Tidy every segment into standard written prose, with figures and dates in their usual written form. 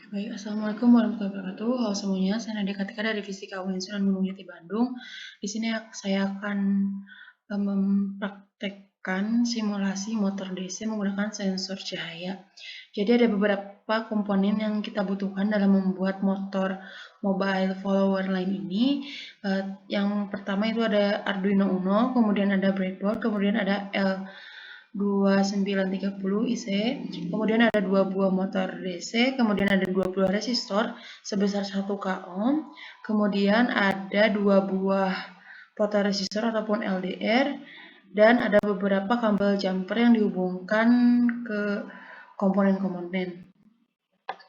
Baik, Assalamualaikum warahmatullahi wabarakatuh. Halo semuanya, saya Nadia Katika dari Fisika UIN Sunan Gunung Jati Bandung. Di sini saya akan mempraktekkan simulasi motor DC menggunakan sensor cahaya. Jadi ada beberapa komponen yang kita butuhkan dalam membuat motor mobile follower line ini. Yang pertama itu ada Arduino Uno, kemudian ada breadboard, kemudian ada L2930 IC, kemudian ada 2 buah motor DC, kemudian ada 2 buah resistor sebesar 1 ohm, kemudian ada 2 buah fotoresistor ataupun LDR, dan ada beberapa kabel jumper yang dihubungkan ke komponen-komponen.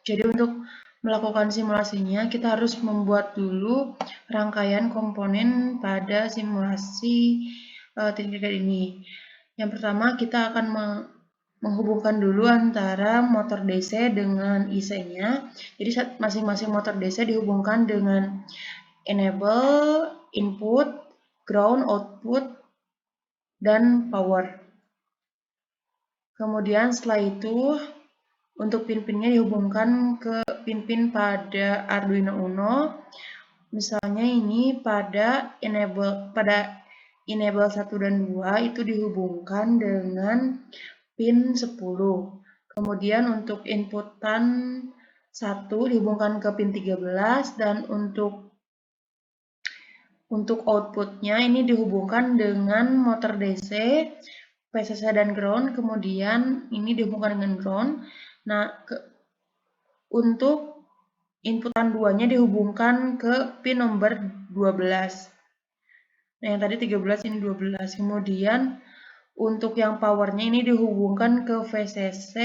Jadi untuk melakukan simulasinya, kita harus membuat dulu rangkaian komponen pada simulasi titik ini. Yang pertama, kita akan menghubungkan dulu antara motor DC dengan IC-nya. Jadi masing-masing motor DC dihubungkan dengan enable, input, ground, output, dan power. Kemudian setelah itu, untuk pin-pinnya dihubungkan ke pin-pin pada Arduino Uno. Misalnya ini pada enable 1 dan 2 itu dihubungkan dengan pin 10. Kemudian untuk inputan 1 dihubungkan ke pin 13 dan untuk outputnya ini dihubungkan dengan motor DC, PCC dan ground, kemudian ini dihubungkan dengan ground. Nah, untuk inputan 2-nya dihubungkan ke pin nomor 12. Nah, yang tadi 13 ini 12. Kemudian untuk yang powernya ini dihubungkan ke VCC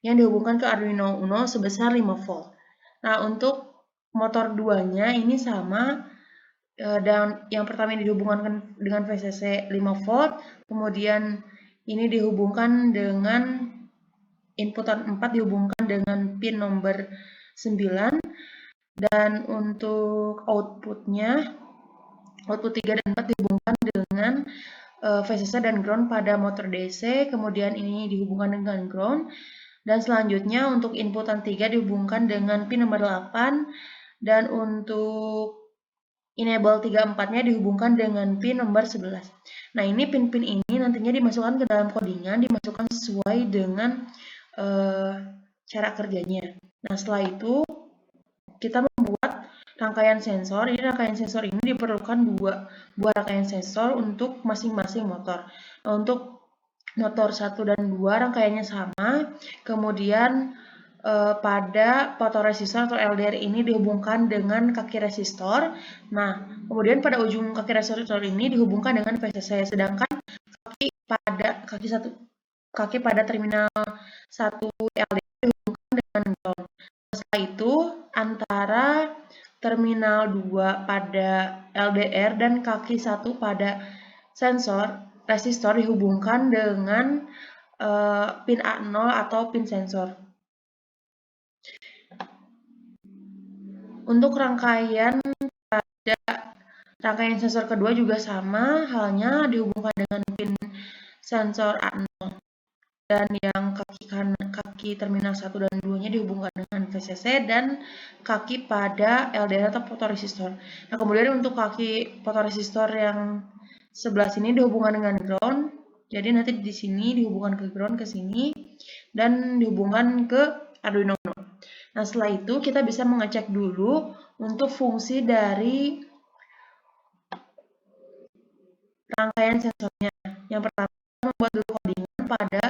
yang dihubungkan ke Arduino Uno sebesar 5 volt. Nah, untuk motor 2-nya ini sama, dan yang pertama ini dihubungkan dengan VCC 5 volt, kemudian ini dihubungkan dengan inputan 4 dihubungkan dengan pin nomor 9, dan untuk outputnya, output 3 dan 4 dihubungkan dengan VCC dan ground pada motor DC, kemudian ini dihubungkan dengan ground, dan selanjutnya untuk inputan 3 dihubungkan dengan pin nomor 8, dan untuk enable 3-4-nya dihubungkan dengan pin nomor 11. Nah, ini pin-pin ini nantinya dimasukkan ke dalam codingan, dimasukkan sesuai dengan cara kerjanya. Nah, setelah itu kita membuat rangkaian sensor. Ini rangkaian sensor ini diperlukan 2 buah rangkaian sensor untuk masing-masing motor. Nah, untuk motor 1 dan 2 rangkaiannya sama. Kemudian pada fotoresistor atau LDR ini dihubungkan dengan kaki resistor. Nah, kemudian pada ujung kaki resistor ini dihubungkan dengan VCC, sedangkan kaki pada terminal 1 LDR dihubungkan dengan ground. Setelah itu antara terminal 2 pada LDR dan kaki 1 pada resistor dihubungkan dengan pin A0 atau pin sensor. Untuk rangkaian sensor kedua juga sama, halnya dihubungkan dengan pin sensor A0. Dan yang kaki terminal 1 dan 2-nya dihubungkan dengan VCC dan kaki pada LDR atau fotoresistor. Nah, kemudian untuk kaki fotoresistor yang sebelah sini dihubungkan dengan ground. Jadi nanti di sini dihubungkan ke ground ke sini dan dihubungkan ke Arduino Uno. Nah, setelah itu kita bisa mengecek dulu untuk fungsi dari rangkaian sensornya. Yang pertama, membuat dulu codingan pada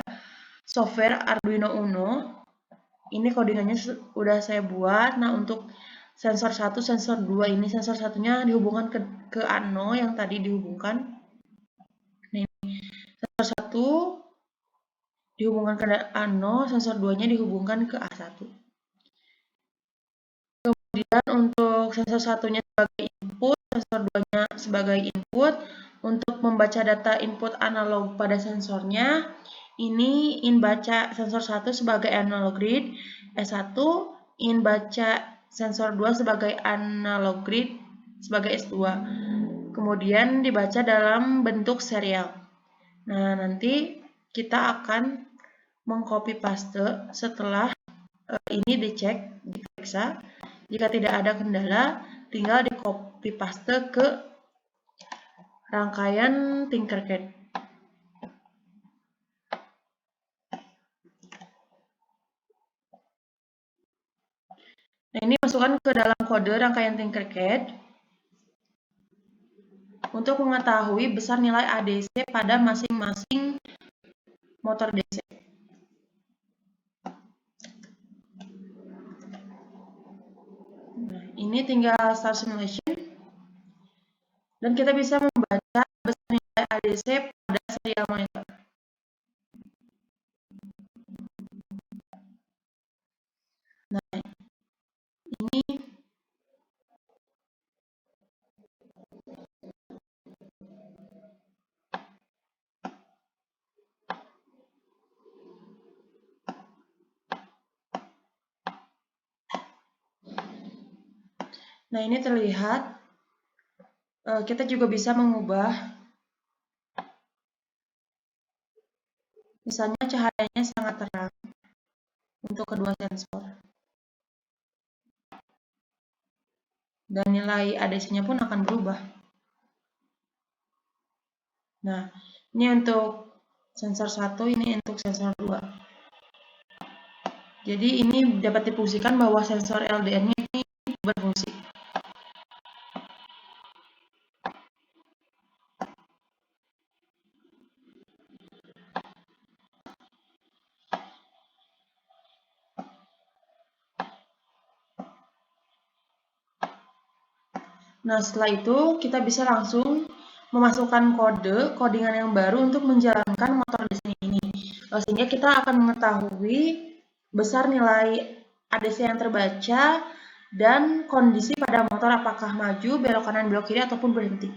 software Arduino Uno. Ini codingannya sudah saya buat. Nah, untuk sensor 1, sensor 2 ini, sensor satunya dihubungkan ke A0 yang tadi dihubungkan. Nah, ini sensor 1 dihubungkan ke A0, sensor 2-nya dihubungkan ke A1. Kemudian untuk sensor satunya sebagai input, sensor 2-nya sebagai input. Untuk membaca data input analog pada sensornya, ini in baca sensor 1 sebagai analog read S1, in baca sensor 2 sebagai analog read sebagai S2. Kemudian dibaca dalam bentuk serial. Nah, nanti kita akan mengcopy paste setelah ini dicek, diperiksa. Jika tidak ada kendala, tinggal di copy paste ke rangkaian Tinkercad. Nah, ini masukkan ke dalam kode rangkaian Tinkercad untuk mengetahui besar nilai ADC pada masing-masing motor DC. Nah, ini tinggal start simulation dan kita bisa membaca besar nilai ADC pada serial monitor. Nah, ini terlihat. Kita juga bisa mengubah, misalnya cahayanya sangat terang untuk kedua sensor. Dan nilai ADC-nya pun akan berubah. Nah, ini untuk sensor 1, ini untuk sensor 2. Jadi ini dapat difungsikan bahwa sensor LDR-nya ini berfungsi. Nah, setelah itu kita bisa langsung memasukkan codingan yang baru untuk menjalankan motor DC ini. Sehingga kita akan mengetahui besar nilai ADC yang terbaca dan kondisi pada motor apakah maju, belok kanan, belok kiri, ataupun berhenti.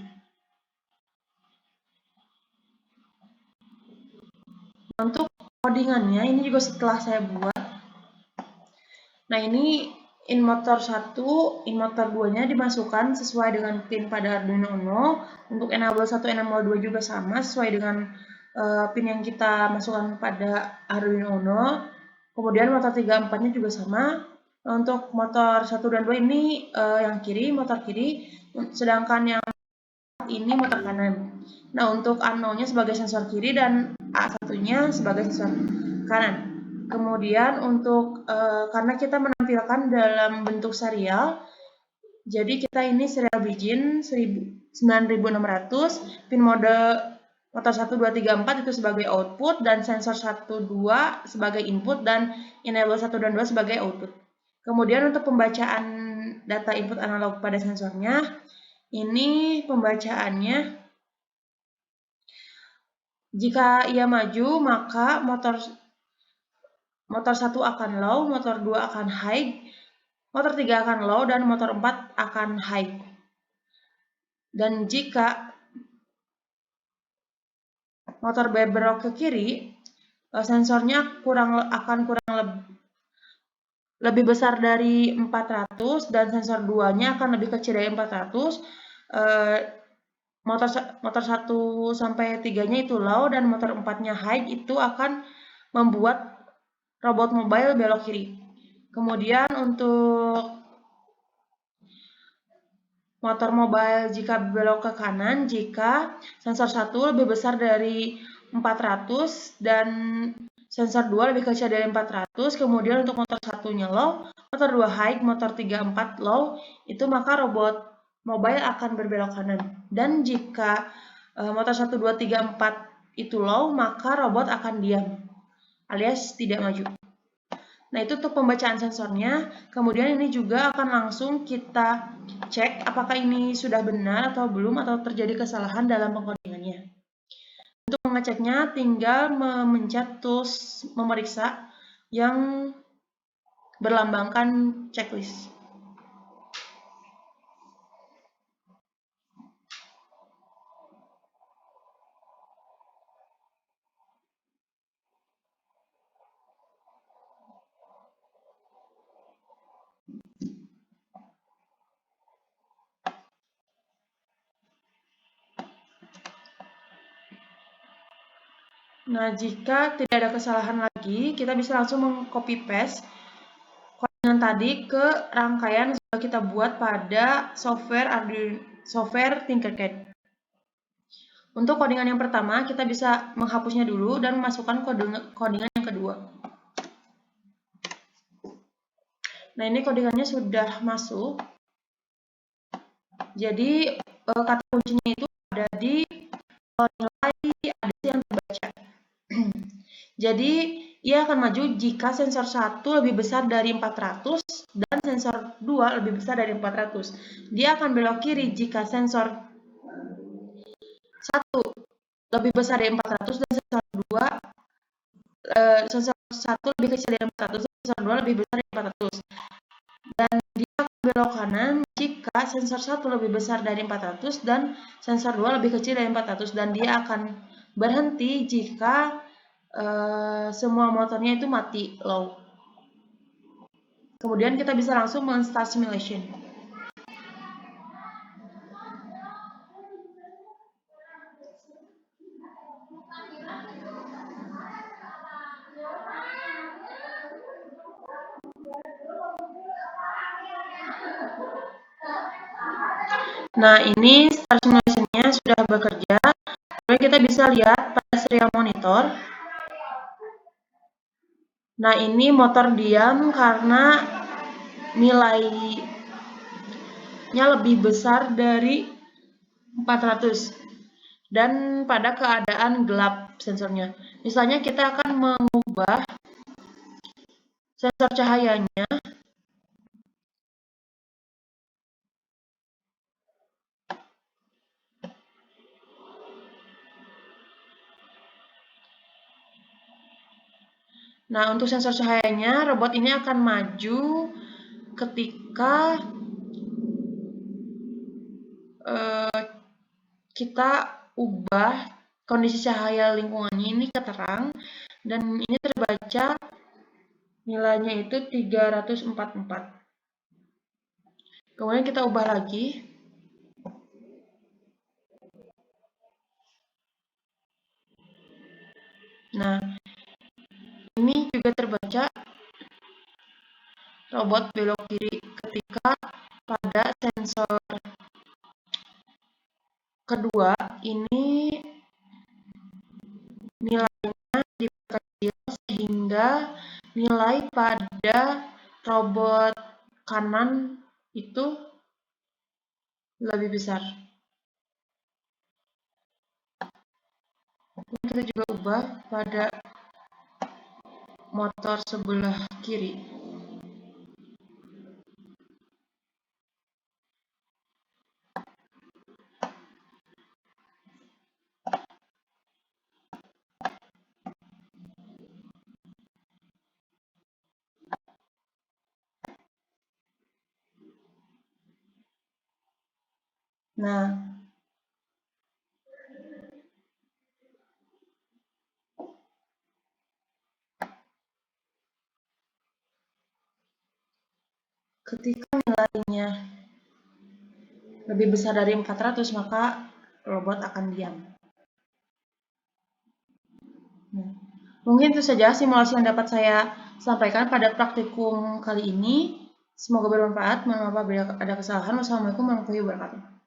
Untuk codingannya ini juga setelah saya buat. Nah, ini in motor 1, in motor 2-nya dimasukkan sesuai dengan pin pada Arduino Uno. Untuk enable 1, enable 2 juga sama sesuai dengan pin yang kita masukkan pada Arduino Uno. Kemudian motor 3, 4-nya juga sama. Untuk motor 1 dan 2 ini yang kiri, motor kiri, sedangkan yang ini motor kanan. Nah, untuk A0-nya sebagai sensor kiri dan A1-nya sebagai sensor kanan. Kemudian untuk karena kita menampilkan dalam bentuk serial, jadi kita ini serial begin 9600, pin mode motor 1, 2, 3, 4 itu sebagai output, dan sensor 1, 2 sebagai input, dan enable 1 dan 2 sebagai output. Kemudian untuk pembacaan data input analog pada sensornya, ini pembacaannya, jika ia maju maka motor 1 akan low, motor 2 akan high, motor 3 akan low, dan motor 4 akan high. Dan jika motor berbelok ke kiri, sensornya akan kurang lebih besar dari 400, dan sensor 2-nya akan lebih kecil dari 400. Motor 1 sampai 3-nya itu low, dan motor 4-nya high, itu akan membuat robot mobile belok kiri. Kemudian untuk motor mobile jika belok ke kanan, jika sensor 1 lebih besar dari 400 dan sensor 2 lebih kecil dari 400, kemudian untuk motor 1-nya low, motor 2 high, motor 3, 4 low, itu maka robot mobile akan berbelok kanan. Dan jika motor 1, 2, 3, 4 itu low, maka robot akan diam alias tidak maju. Nah, itu untuk pembacaan sensornya. Kemudian ini juga akan langsung kita cek apakah ini sudah benar atau belum, atau terjadi kesalahan dalam pengkodingannya. Untuk mengeceknya tinggal memencet tools memeriksa yang berlambangkan checklist. Nah, jika tidak ada kesalahan lagi, kita bisa langsung meng-copy paste codingan tadi ke rangkaian yang sudah kita buat pada software Tinkercad. Untuk codingan yang pertama, kita bisa menghapusnya dulu dan memasukkan codingan yang kedua. Nah, ini codingannya sudah masuk. Jadi, kata kuncinya itu ada di nilai ADC yang terbaca. Jadi, ia akan maju jika sensor 1 lebih besar dari 400 dan sensor 2 lebih besar dari 400. Dia akan belok kiri jika sensor 1 lebih besar dari 400 dan sensor 2 sensor 1 lebih kecil dari 400 dan sensor 2 lebih besar dari 400. Dan dia akan belok kanan jika sensor 1 lebih besar dari 400 dan sensor 2 lebih kecil dari 400, dan dia akan berhenti jika semua motornya itu mati low. Kemudian kita bisa langsung men-start simulation. Nah, ini start simulation-nya sudah bekerja. Kemudian kita bisa lihat pada serial monitor. Nah, ini motor diam karena nilainya lebih besar dari 400 dan pada keadaan gelap sensornya. Misalnya kita akan mengubah sensor cahayanya. Nah, untuk sensor cahayanya, robot ini akan maju ketika kita ubah kondisi cahaya lingkungannya ini ke terang, dan ini terbaca nilainya itu 344. Kemudian kita ubah lagi. Nah, ini juga terbaca robot belok kiri ketika pada sensor kedua ini nilainya diperkecil sehingga nilai pada robot kanan itu lebih besar. Kita juga ubah pada motor sebelah kiri. Nah, ketika nilainya lebih besar dari 400, maka robot akan diam. Nah, mungkin itu saja simulasi yang dapat saya sampaikan pada praktikum kali ini. Semoga bermanfaat. Mohon maaf apabila ada kesalahan. Wassalamualaikum warahmatullahi wabarakatuh.